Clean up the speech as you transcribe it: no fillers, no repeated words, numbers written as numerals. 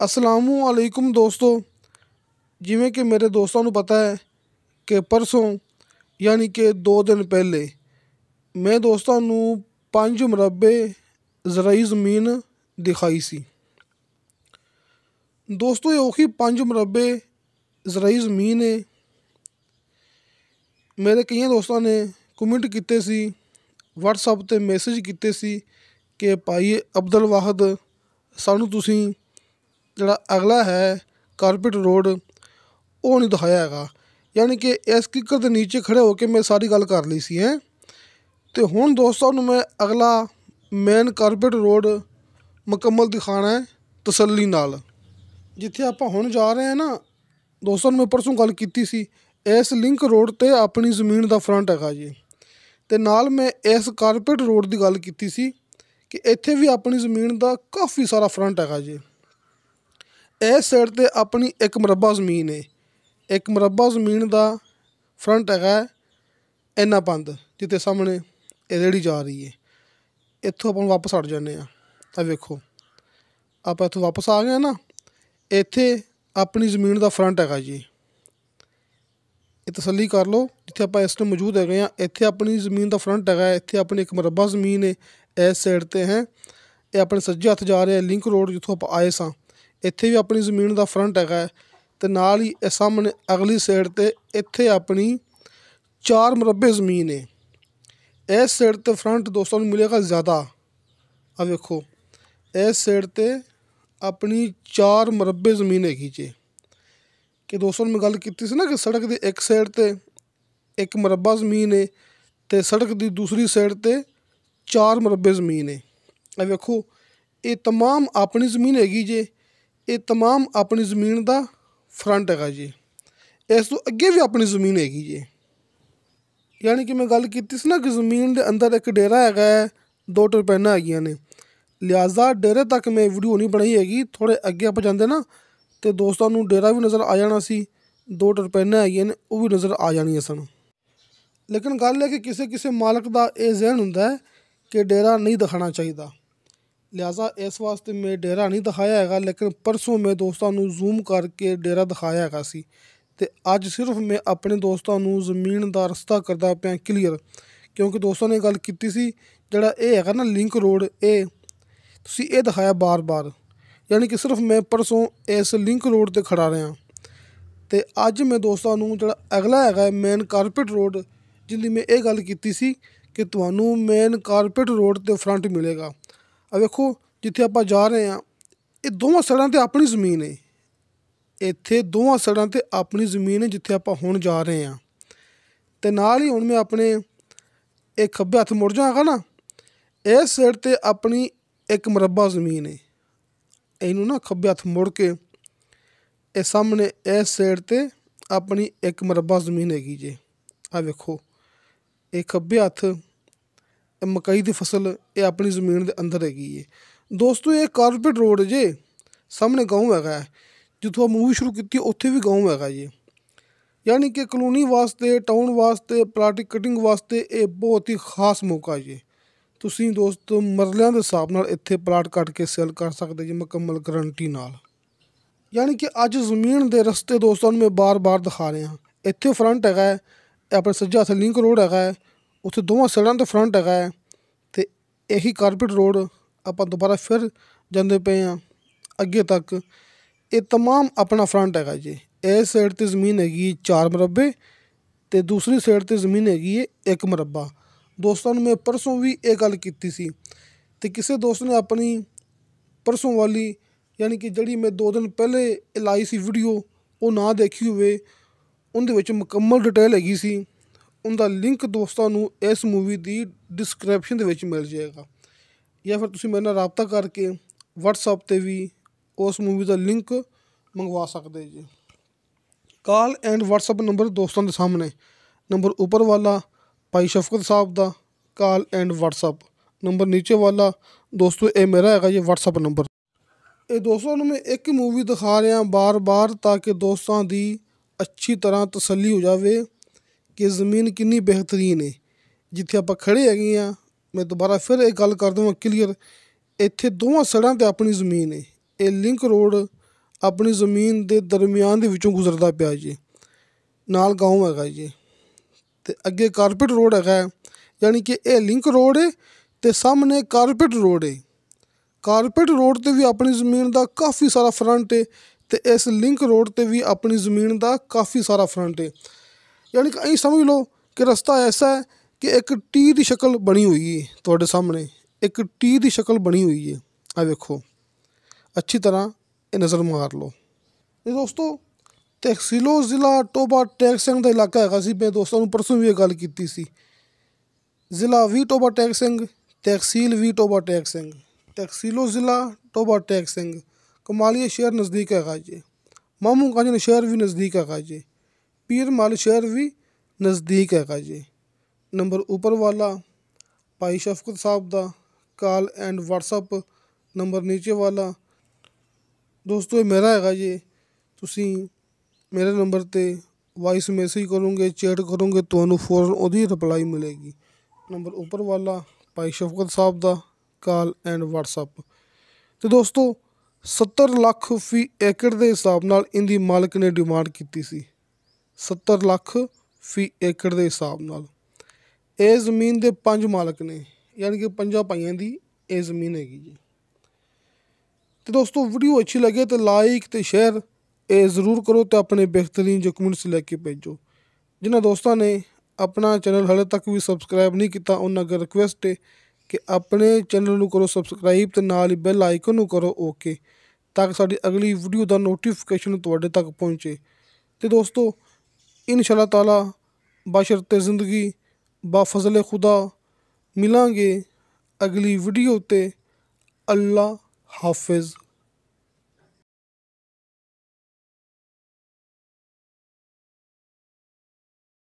ਅਸਲਾਮੁਅਲੈकुम ਦੋਸਤੋ, ਜਿਵੇਂ ਕਿ ਮੇਰੇ ਦੋਸਤਾਂ ਨੂੰ ਪਤਾ ਹੈ ਕਿ ਪਰਸੋਂ ਯਾਨੀ ਕਿ 2 ਦਿਨ ਪਹਿਲੇ ਮੈਂ ਦੋਸਤਾਂ ਨੂੰ 5 ਮੁਰੱਬੇ ਜ਼ਰਾਈ ਜ਼ਮੀਨ ਦਿਖਾਈ ਸੀ। ਦੋਸਤੋ, ਇਹ ਉਹੀ 5 ਮੁਰੱਬੇ ਜ਼ਰਾਈ ਜ਼ਮੀਨ ਹੈ। ਮੇਰੇ ਕਈਆਂ ਦੋਸਤਾਂ ਨੇ ਕਮੈਂਟ ਕੀਤੇ ਸੀ, ਵਟਸਐਪ 'ਤੇ ਮੈਸੇਜ ਕੀਤੇ ਸੀ ਕਿ ਭਾਈ ਅਬਦੁਲ ਵਾਹਦ, ਸਾਨੂੰ ਤੁਸੀਂ ਜਿਹੜਾ ਅਗਲਾ ਹੈ ਕਾਰਪੇਟ ਰੋਡ ਉਹ ਨਹੀਂ ਦਿਖਾਇਆ ਹੈਗਾ। ਯਾਨੀ ਕਿ ਇਸ ਕਿੱਕਰ ਦੇ ਨੀਚੇ ਖੜ੍ਹੇ ਹੋ ਕੇ ਮੈਂ ਸਾਰੀ ਗੱਲ ਕਰ ਲਈ ਸੀ ਹੈ। ਅਤੇ ਹੁਣ ਦੋਸਤਾਂ ਨੂੰ ਮੈਂ ਅਗਲਾ ਮੇਨ ਕਾਰਪੇਟ ਰੋਡ ਮੁਕੰਮਲ ਦਿਖਾਉਣਾ ਹੈ ਤਸੱਲੀ ਨਾਲ। ਜਿੱਥੇ ਆਪਾਂ ਹੁਣ ਜਾ ਰਹੇ ਹਾਂ ਨਾ ਦੋਸਤਾਂ ਨੂੰ ਮੈਂ ਪਰਸੋਂ ਗੱਲ ਕੀਤੀ ਸੀ, ਇਸ ਲਿੰਕ ਰੋਡ 'ਤੇ ਆਪਣੀ ਜ਼ਮੀਨ ਦਾ ਫਰੰਟ ਹੈਗਾ ਜੀ। ਅਤੇ ਨਾਲ ਮੈਂ ਇਸ ਕਾਰਪੇਟ ਰੋਡ ਦੀ ਗੱਲ ਕੀਤੀ ਸੀ ਕਿ ਇੱਥੇ ਵੀ ਆਪਣੀ ਜ਼ਮੀਨ ਦਾ ਕਾਫੀ ਸਾਰਾ ਫਰੰਟ ਹੈਗਾ ਜੀ। ਇਸ ਸਾਈਡ 'ਤੇ ਆਪਣੀ 1 ਮੁਰੱਬਾ ਜ਼ਮੀਨ ਹੈ। 1 ਮੁਰੱਬਾ ਜ਼ਮੀਨ ਦਾ ਫਰੰਟ ਹੈਗਾ ਇੰਨਾ ਬੰਦ, ਜਿੱਥੇ ਸਾਹਮਣੇ ਇਹ ਰੇਹੜੀ ਜਾ ਰਹੀ ਹੈ। ਇੱਥੋਂ ਆਪਾਂ ਵਾਪਸ ਹਟ ਜਾਂਦੇ ਹਾਂ। ਤਾਂ ਵੇਖੋ, ਆਪਾਂ ਇੱਥੋਂ ਵਾਪਸ ਆ ਗਏ ਨਾ, ਇੱਥੇ ਆਪਣੀ ਜ਼ਮੀਨ ਦਾ ਫਰੰਟ ਹੈਗਾ ਜੀ। ਇਹ ਤਸੱਲੀ ਕਰ ਲਓ, ਜਿੱਥੇ ਆਪਾਂ ਇਸ ਟਾਈਮ ਮੌਜੂਦ ਹੈਗੇ ਹਾਂ ਇੱਥੇ ਆਪਣੀ ਜ਼ਮੀਨ ਦਾ ਫਰੰਟ ਹੈਗਾ। ਇੱਥੇ ਆਪਣੀ 1 ਮੁਰੱਬਾ ਜ਼ਮੀਨ ਹੈ ਇਸ ਸਾਈਡ 'ਤੇ ਹੈ। ਇਹ ਆਪਣੇ ਸੱਜੇ ਹੱਥ ਜਾ ਰਿਹਾ ਲਿੰਕ ਰੋਡ, ਜਿੱਥੋਂ ਆਪਾਂ ਆਏ ਸਾਂ। ਇੱਥੇ ਵੀ ਆਪਣੀ ਜ਼ਮੀਨ ਦਾ ਫਰੰਟ ਹੈਗਾ ਅਤੇ ਨਾਲ ਹੀ ਇਹ ਸਾਹਮਣੇ ਅਗਲੀ ਸਾਈਡ 'ਤੇ ਇੱਥੇ ਆਪਣੀ 4 ਮੁਰੱਬੇ ਜ਼ਮੀਨ ਹੈ। ਇਸ ਸਾਈਡ 'ਤੇ ਫਰੰਟ ਦੋਸਤਾਂ ਨੂੰ ਮਿਲੇਗਾ ਜ਼ਿਆਦਾ। ਆ ਵੇਖੋ, ਇਸ ਸਾਈਡ 'ਤੇ ਆਪਣੀ 4 ਮੁਰੱਬੇ ਜ਼ਮੀਨ ਹੈਗੀ ਜੀ। ਕਿ ਦੋਸਤਾਂ ਨੂੰ ਮੈਂ ਗੱਲ ਕੀਤੀ ਸੀ ਨਾ ਕਿ ਸੜਕ ਦੀ ਇੱਕ ਸਾਈਡ 'ਤੇ 1 ਮੁਰੱਬਾ ਜ਼ਮੀਨ ਹੈ ਅਤੇ ਸੜਕ ਦੀ ਦੂਸਰੀ ਸਾਈਡ 'ਤੇ 4 ਮੁਰੱਬੇ ਜ਼ਮੀਨ ਹੈ। ਇਹ ਵੇਖੋ, ਇਹ ਤਮਾਮ ਆਪਣੀ ਜ਼ਮੀਨ ਹੈਗੀ ਜੇ। ਇਹ ਤਮਾਮ ਆਪਣੀ ਜ਼ਮੀਨ ਦਾ ਫਰੰਟ ਹੈਗਾ ਜੀ। ਇਸ ਤੋਂ ਅੱਗੇ ਵੀ ਆਪਣੀ ਜ਼ਮੀਨ ਹੈਗੀ ਜੀ। ਯਾਨੀ ਕਿ ਮੈਂ ਗੱਲ ਕੀਤੀ ਸੀ ਨਾ ਕਿ ਜ਼ਮੀਨ ਦੇ ਅੰਦਰ ਇੱਕ ਡੇਰਾ ਹੈਗਾ ਹੈ, 2 ਟਰਪੈਨਾਂ ਹੈਗੀਆਂ ਨੇ। ਲਿਹਾਜ਼ਾ ਡੇਰੇ ਤੱਕ ਮੈਂ ਵੀਡੀਓ ਨਹੀਂ ਬਣਾਈ ਹੈਗੀ। ਥੋੜ੍ਹੇ ਅੱਗੇ ਆਪਾਂ ਜਾਂਦੇ ਨਾ ਅਤੇ ਦੋਸਤਾਂ ਨੂੰ ਡੇਰਾ ਵੀ ਨਜ਼ਰ ਆ ਜਾਣਾ ਸੀ, 2 ਟਰਪੈਨਾਂ ਹੈਗੀਆਂ ਨੇ ਉਹ ਵੀ ਨਜ਼ਰ ਆ ਜਾਣੀਆਂ ਸਨ। ਲੇਕਿਨ ਗੱਲ ਹੈ ਕਿ ਕਿਸੇ ਕਿਸੇ ਮਾਲਕ ਦਾ ਇਹ ਜ਼ਹਿਨ ਹੁੰਦਾ ਹੈ ਕਿ ਡੇਰਾ ਨਹੀਂ ਦਿਖਾਉਣਾ ਚਾਹੀਦਾ। ਲਿਹਾਜ਼ਾ ਇਸ ਵਾਸਤੇ ਮੈਂ ਡੇਰਾ ਨਹੀਂ ਦਿਖਾਇਆ ਹੈਗਾ। ਲੇਕਿਨ ਪਰਸੋਂ ਮੈਂ ਦੋਸਤਾਂ ਨੂੰ ਜ਼ੂਮ ਕਰਕੇ ਡੇਰਾ ਦਿਖਾਇਆ ਹੈਗਾ ਸੀ। ਅਤੇ ਅੱਜ ਸਿਰਫ ਮੈਂ ਆਪਣੇ ਦੋਸਤਾਂ ਨੂੰ ਜ਼ਮੀਨ ਦਾ ਰਸਤਾ ਕਰਦਾ ਪਿਆ ਕਲੀਅਰ, ਕਿਉਂਕਿ ਦੋਸਤਾਂ ਨੇ ਗੱਲ ਕੀਤੀ ਸੀ ਜਿਹੜਾ ਇਹ ਹੈਗਾ ਨਾ ਲਿੰਕ ਰੋਡ, ਇਹ ਤੁਸੀਂ ਇਹ ਦਿਖਾਇਆ ਬਾਰ-ਬਾਰ। ਯਾਨੀ ਕਿ ਸਿਰਫ ਮੈਂ ਪਰਸੋਂ ਇਸ ਲਿੰਕ ਰੋਡ 'ਤੇ ਖੜਾ ਰਿਹਾ ਅਤੇ ਅੱਜ ਮੈਂ ਦੋਸਤਾਂ ਨੂੰ ਜਿਹੜਾ ਅਗਲਾ ਹੈਗਾ ਮੇਨ ਕਾਰਪੇਟ ਰੋਡ, ਜਿਹਦੀ ਮੈਂ ਇਹ ਗੱਲ ਕੀਤੀ ਸੀ ਕਿ ਤੁਹਾਨੂੰ ਮੇਨ ਕਾਰਪੇਟ ਰੋਡ 'ਤੇ ਫਰੰਟ ਮਿਲੇਗਾ। ਆ ਵੇਖੋ, ਜਿੱਥੇ ਆਪਾਂ ਜਾ ਰਹੇ ਹਾਂ ਇਹ ਦੋਵਾਂ ਸਾਈਡਾਂ 'ਤੇ ਆਪਣੀ ਜ਼ਮੀਨ ਹੈ। ਇੱਥੇ ਦੋਵਾਂ ਸਾਈਡਾਂ 'ਤੇ ਆਪਣੀ ਜ਼ਮੀਨ ਹੈ ਜਿੱਥੇ ਆਪਾਂ ਹੁਣ ਜਾ ਰਹੇ ਹਾਂ। ਅਤੇ ਨਾਲ ਹੀ ਹੁਣ ਮੈਂ ਆਪਣੇ ਇਹ ਖੱਬੇ ਹੱਥ ਮੁੜ ਜਾਵਾਂਗਾ ਨਾ, ਇਸ ਸਾਈਡ 'ਤੇ ਆਪਣੀ 1 ਮੁਰੱਬਾ ਜ਼ਮੀਨ ਹੈ। ਇਹਨੂੰ ਨਾ ਖੱਬੇ ਹੱਥ ਮੁੜ ਕੇ ਇਹ ਸਾਹਮਣੇ ਇਸ ਸਾਈਡ 'ਤੇ ਆਪਣੀ 1 ਮੁਰੱਬਾ ਜ਼ਮੀਨ ਹੈਗੀ ਜੇ। ਆ ਵੇਖੋ, ਇਹ ਖੱਬੇ ਹੱਥ ਮਕਈ ਦੀ ਫਸਲ ਇਹ ਆਪਣੀ ਜ਼ਮੀਨ ਦੇ ਅੰਦਰ ਹੈਗੀ ਹੈ। ਦੋਸਤੋ, ਇਹ ਕਾਰਪੇਟ ਰੋਡ ਜੇ, ਸਾਹਮਣੇ ਗਾਉਂ ਹੈਗਾ। ਜਿੱਥੋਂ ਮੂਵੀ ਸ਼ੁਰੂ ਕੀਤੀ ਉੱਥੇ ਵੀ ਗਾਉਂ ਹੈਗਾ ਜੀ। ਯਾਨੀ ਕਿ ਕਲੋਨੀ ਵਾਸਤੇ, ਟਾਊਨ ਵਾਸਤੇ, ਪਲਾਟਿਕ ਕਟਿੰਗ ਵਾਸਤੇ ਇਹ ਬਹੁਤ ਹੀ ਖਾਸ ਮੌਕਾ ਜੀ। ਤੁਸੀਂ ਦੋਸਤੋ ਮਰਲਿਆਂ ਦੇ ਹਿਸਾਬ ਨਾਲ ਇੱਥੇ ਪਲਾਟ ਕੱਟ ਕੇ ਸੇਲ ਕਰ ਸਕਦੇ ਜੀ, ਮੁਕੰਮਲ ਗਰੰਟੀ ਨਾਲ। ਯਾਨੀ ਕਿ ਅੱਜ ਜ਼ਮੀਨ ਦੇ ਰਸਤੇ ਦੋਸਤਾਂ ਨੂੰ ਮੈਂ ਬਾਰ-ਬਾਰ ਦਿਖਾ ਰਿਹਾ। ਇੱਥੇ ਫਰੰਟ ਹੈਗਾ, ਇਹ ਆਪਣੇ ਸੱਜੇ ਹੱਥ ਲਿੰਕ ਰੋਡ ਹੈਗਾ, ਉੱਥੇ ਦੋਵਾਂ ਸਾਈਡਾਂ 'ਤੇ ਫਰੰਟ ਹੈਗਾ ਹੈ। ਅਤੇ ਇਹੀ ਕਾਰਪੇਟ ਰੋਡ ਆਪਾਂ ਦੁਬਾਰਾ ਫਿਰ ਜਾਂਦੇ ਪਏ ਹਾਂ ਅੱਗੇ ਤੱਕ। ਇਹ ਤਮਾਮ ਆਪਣਾ ਫਰੰਟ ਹੈਗਾ ਜੀ। ਇਸ ਸਾਈਡ 'ਤੇ ਜ਼ਮੀਨ ਹੈਗੀ 4 ਮੁਰੱਬੇ ਅਤੇ ਦੂਸਰੀ ਸਾਈਡ 'ਤੇ ਜ਼ਮੀਨ ਹੈਗੀ ਹੈ 1 ਮੁਰੱਬਾ। ਦੋਸਤਾਂ ਨੂੰ ਮੈਂ ਪਰਸੋਂ ਵੀ ਇਹ ਗੱਲ ਕੀਤੀ ਸੀ ਅਤੇ ਕਿਸੇ ਦੋਸਤ ਨੇ ਆਪਣੀ ਪਰਸੋਂ ਵਾਲੀ ਯਾਨੀ ਕਿ ਜਿਹੜੀ ਮੈਂ 2 ਦਿਨ ਪਹਿਲੇ ਲਾਈ ਸੀ ਵੀਡੀਓ ਉਹ ਨਾ ਦੇਖੀ ਹੋਵੇ, ਉਹਦੇ ਵਿੱਚ ਮੁਕੰਮਲ ਡਿਟੇਲ ਹੈਗੀ ਸੀ। ਉਹਦਾ ਲਿੰਕ ਦੋਸਤਾਂ ਨੂੰ ਇਸ ਮੂਵੀ ਦੀ ਡਿਸਕ੍ਰਿਪਸ਼ਨ ਦੇ ਵਿੱਚ ਮਿਲ ਜਾਏਗਾ, ਜਾਂ ਫਿਰ ਤੁਸੀਂ ਮੇਰੇ ਨਾਲ ਰਾਬਤਾ ਕਰਕੇ ਵਟਸਐਪ 'ਤੇ ਵੀ ਉਸ ਮੂਵੀ ਦਾ ਲਿੰਕ ਮੰਗਵਾ ਸਕਦੇ ਜੀ। ਕਾਲ ਐਂਡ ਵਟਸਐਪ ਨੰਬਰ ਦੋਸਤਾਂ ਦੇ ਸਾਹਮਣੇ, ਨੰਬਰ ਉੱਪਰ ਵਾਲਾ ਭਾਈ ਸ਼ਫਕਤ ਸਾਹਿਬ ਦਾ ਕਾਲ ਐਂਡ ਵਟਸਐਪ ਨੰਬਰ, ਨੀਚੇ ਵਾਲਾ ਦੋਸਤੋ ਇਹ ਮੇਰਾ ਹੈਗਾ ਜੀ ਵਟਸਐਪ ਨੰਬਰ। ਇਹ ਦੋਸਤਾਂ ਨੂੰ ਮੈਂ ਇੱਕ ਮੂਵੀ ਦਿਖਾ ਰਿਹਾ ਬਾਰ-ਬਾਰ ਤਾਂ ਕਿ ਦੋਸਤਾਂ ਦੀ ਅੱਛੀ ਤਰ੍ਹਾਂ ਤਸੱਲੀ ਹੋ ਜਾਵੇ ਕਿ ਜ਼ਮੀਨ ਕਿੰਨੀ ਬਿਹਤਰੀਨ ਹੈ। ਜਿੱਥੇ ਆਪਾਂ ਖੜ੍ਹੇ ਹੈਗੇ ਹਾਂ, ਮੈਂ ਦੁਬਾਰਾ ਫਿਰ ਇਹ ਗੱਲ ਕਰ ਦੇਵਾਂ ਕਲੀਅਰ, ਇੱਥੇ ਦੋਵਾਂ ਸਾਈਡਾਂ 'ਤੇ ਆਪਣੀ ਜ਼ਮੀਨ ਹੈ। ਇਹ ਲਿੰਕ ਰੋਡ ਆਪਣੀ ਜ਼ਮੀਨ ਦੇ ਦਰਮਿਆਨ ਦੇ ਵਿੱਚੋਂ ਗੁਜ਼ਰਦਾ ਪਿਆ ਜੀ। ਨਾਲ ਗਾঁव ਹੈਗਾ ਜੀ ਅਤੇ ਅੱਗੇ ਕਾਰਪੇਟ ਰੋਡ ਹੈਗਾ, ਯਾਨੀ ਕਿ ਇਹ ਲਿੰਕ ਰੋਡ ਹੈ ਅਤੇ ਸਾਹਮਣੇ ਕਾਰਪੇਟ ਰੋਡ ਹੈ। ਕਾਰਪੇਟ ਰੋਡ 'ਤੇ ਵੀ ਆਪਣੀ ਜ਼ਮੀਨ ਦਾ ਕਾਫੀ ਸਾਰਾ ਫਰੰਟ ਹੈ ਅਤੇ ਇਸ ਲਿੰਕ ਰੋਡ 'ਤੇ ਵੀ ਆਪਣੀ ਜ਼ਮੀਨ ਦਾ ਕਾਫੀ ਸਾਰਾ ਫਰੰਟ ਹੈ। ਯਾਨੀ ਕਿ ਅਸੀਂ ਸਮਝ ਲਓ ਕਿ ਰਸਤਾ ਐਸਾ ਹੈ ਕਿ ਇੱਕ ਟੀ ਦੀ ਸ਼ਕਲ ਬਣੀ ਹੋਈ ਹੈ ਤੁਹਾਡੇ ਸਾਹਮਣੇ, ਇੱਕ ਟੀ ਦੀ ਸ਼ਕਲ ਬਣੀ ਹੋਈ ਹੈ। ਆ ਵੇਖੋ, ਅੱਛੀ ਤਰ੍ਹਾਂ ਇਹ ਨਜ਼ਰ ਮਾਰ ਲਓ। ਇਹ ਦੋਸਤੋ ਤਹਿਸੀਲੋ ਜ਼ਿਲ੍ਹਾ ਟੋਬਾ ਟੈਕ ਸਿੰਘ ਦਾ ਇਲਾਕਾ ਹੈਗਾ ਸੀ। ਮੈਂ ਦੋਸਤਾਂ ਨੂੰ ਪਰਸੋਂ ਵੀ ਇਹ ਗੱਲ ਕੀਤੀ ਸੀ। ਜ਼ਿਲ੍ਹਾ ਵੀ ਟੋਬਾ ਟੈਕ ਸਿੰਘ, ਤਹਿਸੀਲ ਵੀ ਟੋਬਾ ਟੈਕ ਸਿੰਘ। ਤਹਿਸੀਲੋ ਜ਼ਿਲ੍ਹਾ ਟੋਬਾ ਟੈਕ ਸਿੰਘ। ਕਮਾਲੀਆ ਸ਼ਹਿਰ ਨਜ਼ਦੀਕ ਹੈਗਾ ਜੀ, ਮਾਮੂ ਗੰਜ ਸ਼ਹਿਰ ਵੀ ਨਜ਼ਦੀਕ ਹੈਗਾ ਜੀ, ਪੀਰ ਮਲ ਸ਼ਹਿਰ ਵੀ ਨਜ਼ਦੀਕ ਹੈਗਾ ਜੀ। ਨੰਬਰ ਉੱਪਰ ਵਾਲਾ ਭਾਈ ਸ਼ਫਕਤ ਸਾਹਿਬ ਦਾ ਕਾਲ ਐਂਡ ਵਟਸਅਪ ਨੰਬਰ ਨੀਚੇ ਵਾਲਾ। ਦੋਸਤੋ ਇਹ ਮੇਰਾ ਹੈਗਾ ਜੀ। ਤੁਸੀਂ ਮੇਰੇ ਨੰਬਰ 'ਤੇ ਵਾਇਸ ਮੈਸੇਜ ਕਰੋਗੇ, ਚੈਟ ਕਰੋਗੇ, ਤੁਹਾਨੂੰ ਫੌਰਨ ਉਹਦੀ ਰਿਪਲਾਈ ਮਿਲੇਗੀ। ਨੰਬਰ ਉੱਪਰ ਵਾਲਾ ਭਾਈ ਸ਼ਫਕਤ ਸਾਹਿਬ ਦਾ ਕਾਲ ਐਂਡ ਵਟਸਅਪ। ਅਤੇ ਦੋਸਤੋ 70 ਲੱਖ ਫੀ ਏਕੜ ਦੇ ਹਿਸਾਬ ਨਾਲ ਇਹਦੀ ਮਾਲਕ ਨੇ ਡਿਮਾਂਡ ਕੀਤੀ ਸੀ। 70 ਲੱਖ ਫੀ ਏਕੜ ਦੇ ਹਿਸਾਬ ਨਾਲ। ਇਹ ਜ਼ਮੀਨ ਦੇ 5 ਮਾਲਕ ਨੇ, ਯਾਨੀ ਕਿ 5 ਭਾਈਆਂ ਦੀ ਇਹ ਜ਼ਮੀਨ ਹੈਗੀ ਜੀ। ਅਤੇ ਦੋਸਤੋ ਵੀਡੀਓ ਅੱਛੀ ਲੱਗੇ ਤਾਂ ਲਾਈਕ ਅਤੇ ਸ਼ੇਅਰ ਇਹ ਜ਼ਰੂਰ ਕਰੋ ਅਤੇ ਆਪਣੇ ਬਿਹਤਰੀਨ ਡਾਕੂਮੈਂਟਸ ਲੈ ਕੇ ਭੇਜੋ। ਜਿਨ੍ਹਾਂ ਦੋਸਤਾਂ ਨੇ ਆਪਣਾ ਚੈਨਲ ਹਾਲੇ ਤੱਕ ਵੀ ਸਬਸਕ੍ਰਾਈਬ ਨਹੀਂ ਕੀਤਾ, ਉਹਨਾਂ ਅੱਗੇ ਰਿਕੁਐਸਟ ਹੈ ਕਿ ਆਪਣੇ ਚੈਨਲ ਨੂੰ ਕਰੋ ਸਬਸਕ੍ਰਾਈਬ ਅਤੇ ਨਾਲ ਹੀ ਬੈਲ ਆਈਕਨ ਨੂੰ ਕਰੋ ਓਕੇ, ਤਾਂ ਕਿ ਸਾਡੀ ਅਗਲੀ ਵੀਡੀਓ ਦਾ ਨੋਟੀਫਿਕੇਸ਼ਨ ਤੁਹਾਡੇ ਤੱਕ ਪਹੁੰਚੇ। ਅਤੇ ਦੋਸਤੋ ਇਨਸ਼ਾ ਅੱਲਾਹ ਤਾਲਾ ਬਸ਼ਰਤੇ ਜ਼ਿੰਦਗੀ ਬਾਫਜ਼ਲ ਖੁਦਾ ਮਿਲਾਂਗੇ ਅਗਲੀ ਵੀਡੀਓ 'ਤੇ। ਅੱਲਾ ਹਾਫਿਜ਼।